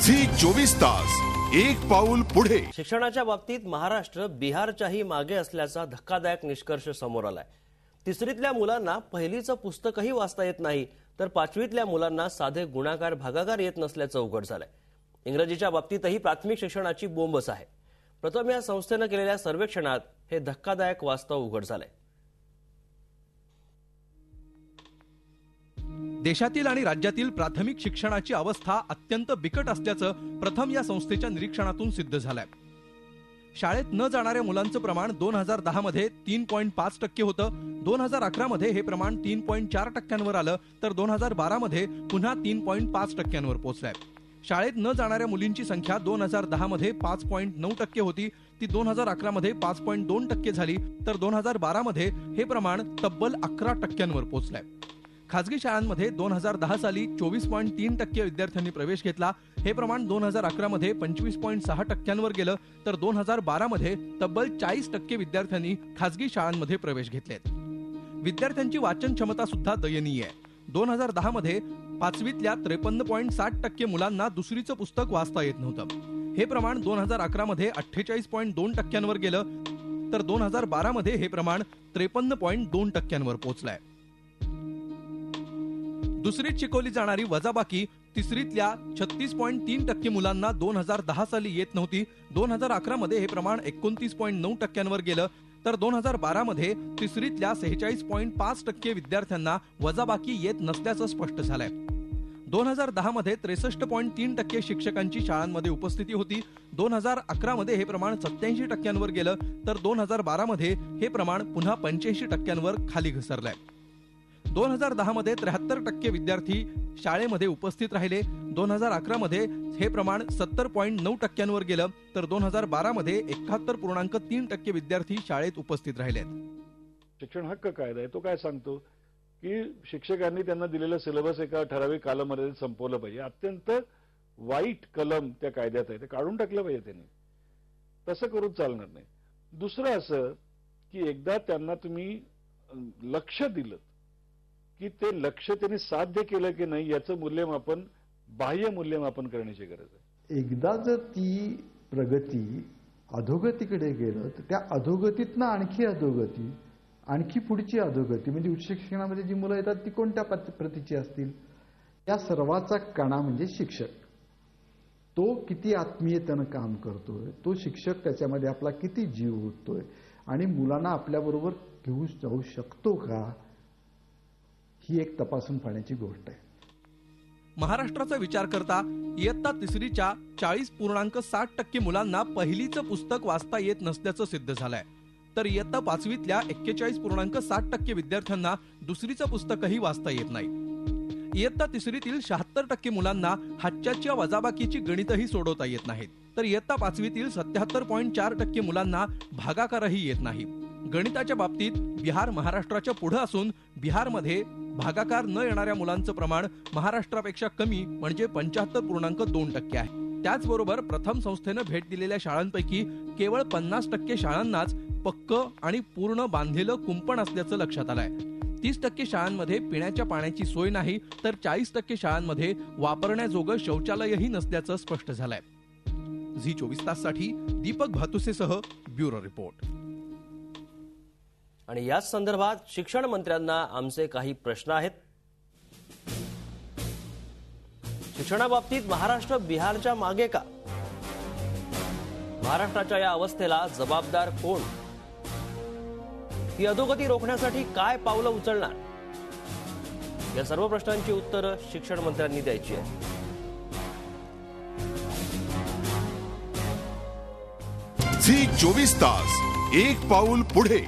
Zee 24 तास एक पाऊल पुढे। शिक्षणाच्या बाबतीत महाराष्ट्र बिहारच्याही मागे असल्याचा धक्कादायक निष्कर्ष समोर आलाय। तिसरीतल्या मुलांना पहिलीचं पुस्तकही वाचता येत नाही, तर पाचवीतल्या मुलांना साधे गुणाकार भागाकार येत नसल्याचं उघड झालंय। इंग्रजीच्या बाबतीतही प्राथमिक शिक्षणाची बोंबच आहे। प्रथम या संस्थेनं केलेल्या सर्वेक्षणात हे धक्कादायक वास्तव उघड झालंय। देशातील आणि राज्यातील प्राथमिक शिक्षणाची अवस्था अत्यंत बिकट असल्याचं प्रथम या संस्थेच्या निरीक्षणातून सिद्ध झालंय। शाळेत न जाणाऱ्या मुलांचं प्रमाण 2010 मध्ये 3.5% होतं। 2011 मध्ये हे प्रमाण 3.4% आलं, तर 2012 मध्ये पुन्हा 3.5% पोहोचलंय। शाळेत न जाणाऱ्या मुलींची संख्या 2010 मध्ये 5.9% होती, ती 2011 मध्ये 5.2% झाली, तर 2012 मध्ये हे प्रमाण तब्बल 11% पोहोचलंय। खासगी शाळांमध्ये 2010 साली 24.3% विद्यार्थ्यांनी प्रवेश घेतला। हे प्रमाण 2011 मध्ये 25.6% गेलं, तर 2012 मध्ये तब्बल 40% विद्यार्थ्यांनी खासगी शाळांमध्ये प्रवेश घेतलेत। विद्यार्थ्यांची वाचन क्षमता सुद्धा दयनीय आहे। 2010 मध्ये पाचवीतल्या 53.7% मुलांना दुसरीचं पुस्तक वाचता येत नव्हतं। हे प्रमाण 2011 मध्ये 48.2% गेलं, तर 2012 मध्ये हे प्रमाण 53.2% पोहोचलंय। दुसरीत शिकवली जाणारी वजाबाकी तिसरीतल्या 36.3% मुलांना 2010 साली येत नव्हती। 2011 मध्ये हे प्रमाण 29.9% गेलं, तर 2012 मध्ये तिसरीतल्या 46.5% विद्यार्थ्यांना वजाबाकी येत नसल्याचं स्पष्ट झालंय। 2010 मध्ये 63.3% शिक्षकांची शाळांमध्ये उपस्थिती होती। 2011 मध्ये हे प्रमाण 87% गेलं, तर 2012 मध्ये हे प्रमाण पुन्हा 85% खाली घसरलंय। 2010 मध्ये 73% विद्यार्थी शाळेमध्ये उपस्थित राहिले। 2011 मध्ये हे प्रमाण 70.9% गेलं, तर 2012 मध्ये 71.3% विद्यार्थी शाळेत उपस्थित राहिलेत। शिक्षण हक्क कायदा आहे तो काय सांगतो की शिक्षकांनी त्यांना दिलेलं सिलेबस एका ठराविक कालावधीत संपवलं पाहिजे। अत्यंत वाईट कलम त्या कायद्यात आहे, ते काढून टाकलं पाहिजे त्यांनी। तसं करून चालणार नाही। दुसरं असं की एकदा त्यांना तुम्ही लक्ष दिलं की ते लक्ष त्यांनी साध्य केलं की नाही याचं मूल्यमापन, बाह्य मूल्यमापन करण्याची गरज आहे। एकदा जर ती प्रगती अधोगतीकडे गेलं तर त्या अधोगतीतनं आणखी अधोगती, आणखी पुढची अधोगती, म्हणजे उच्च शिक्षणामध्ये जी मुलं येतात ती कोणत्या प्रतीची असतील, या सर्वाचा कणा म्हणजे शिक्षक। तो किती आत्मीयतेनं काम करतोय, तो शिक्षक त्याच्यामध्ये आपला किती जीव ओततोय आणि मुलांना आपल्याबरोबर घेऊन जाऊ शकतो का, ही एक तपासून पाहण्याची गोष्ट आहे। महाराष्ट्राचा विचार करता इयत्ता तिसरीच्या 40.7% मुलांना पहिलीचं पुस्तक वाचता येत नसल्याचं सिद्ध झालंय, तर इयत्ता पाचवीतल्या 41.7% विद्यार्थ्यांना दुसरीचं पुस्तकही वाचता येत नाही। इयत्ता तिसरीतील 76% मुलांना हातच्या वजाबाकीची गणितही सोडवता येत नाहीत, तर इयत्ता पाचवीतील 77.4% मुलांना भागाकारही येत नाही। गणिताच्या बाबतीत बिहार महाराष्ट्राच्या पुढे असून बिहारमध्ये भागाकार न येणाऱ्या मुलांचं प्रमाण महाराष्ट्रापेक्षा कमी म्हणजे 75.2% आहे। त्याचबरोबर प्रथम संस्थेनं भेट दिलेल्या शाळांपैकी केवळ 50% शाळांनाच पक्क आणि पूर्ण बांधलेलं कुंपण असल्याचं लक्षात आलंय। 30% शाळांमध्ये पिण्याच्या पाण्याची सोय नाही, तर 40% शाळांमध्ये वापरण्याजोगं शौचालयही नसल्याचं स्पष्ट झालंय। झी 24 ताससाठी दीपक भातुसेसह ब्युरो रिपोर्ट। आणि याच संदर्भात शिक्षण मंत्र्यांना आमचे काही प्रश्न आहेत। शिक्षणाबाबतीत महाराष्ट्र बिहारच्या मागे का? महाराष्ट्राच्या या अवस्थेला जबाबदार कोण? ती अधोगती रोखण्यासाठी काय पावलं उचलणार? या सर्व प्रश्नांची उत्तरं शिक्षण मंत्र्यांनी द्यायची आहेत। झी 24 तास एक पाऊल पुढे।